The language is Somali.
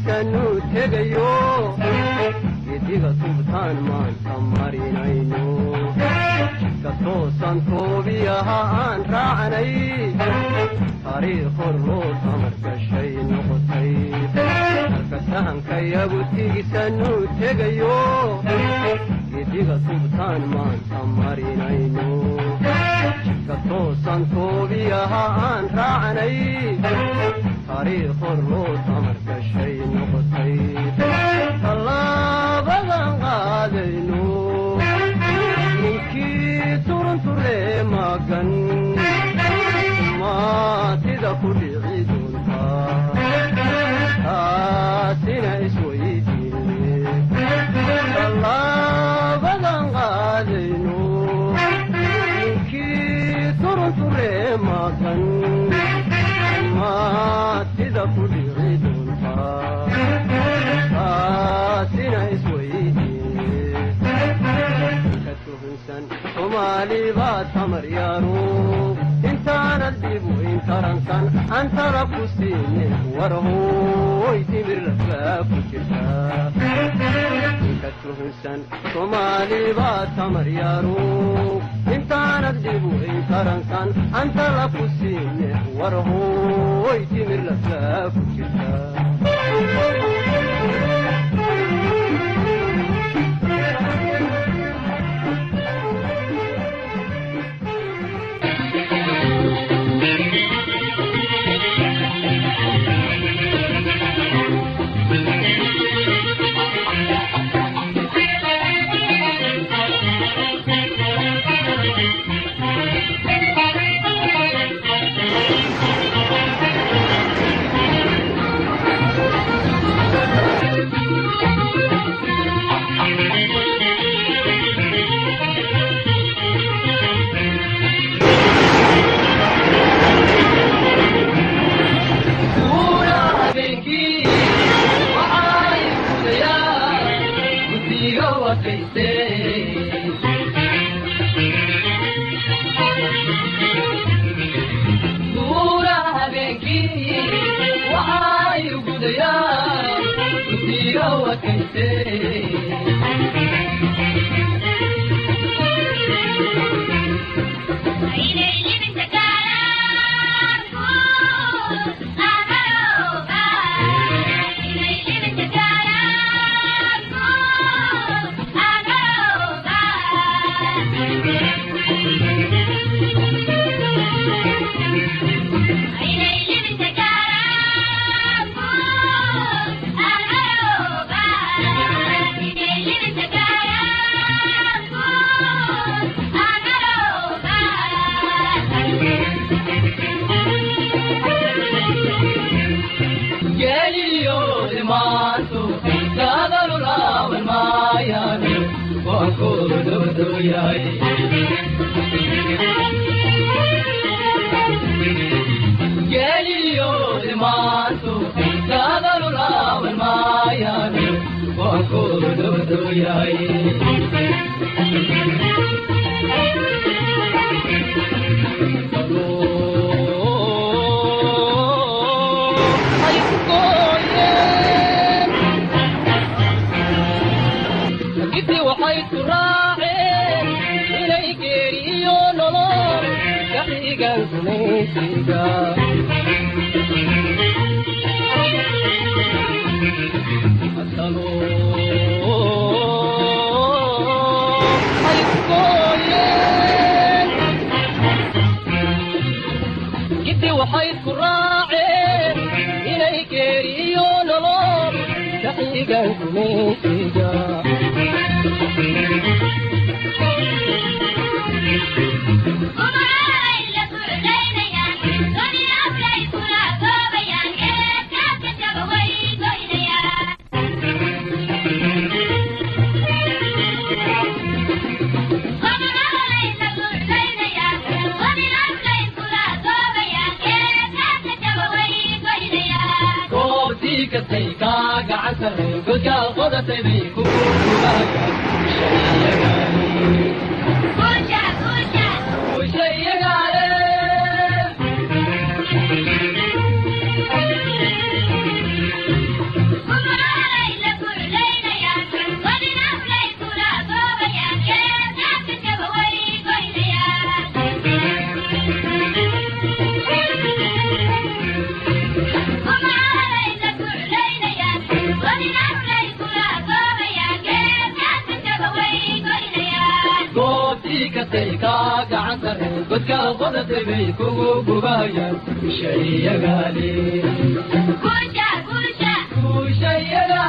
sanu tegayo gediga tubtaan maan tamarinayno jidka toosan toobiyaha aan raacanay taariikh hor loo tamar gashay noqotay halka sahankayagu tigisanu tegayo gediga tubtaan maan tamarinayno jidka toosan toobiyaha aan raacanay taariikh hor loo tamar gashay noqotay tallaabadan qaadayno ninkii turunture magan maatida ku dhici doontaa taasina isweydiine tallaabadan qaadayno ninkii turunture magan maatida ku dhici doontaa taasina isweydiine ka tuhunsan soomaali baa tamar yaaro intaanad dib weyn tarankan aan tara ku siine warhooy timir lafaa ku jirtaa ka tuhunsan soomaali baa tamar yaaro intaanad dib weyn tarankan aan tara ku siine warhooy timir lafaa ku jirtaa goobtii ka tayka gacantar godka qodada bay kugu gubayaan kushayagaale kushayagaale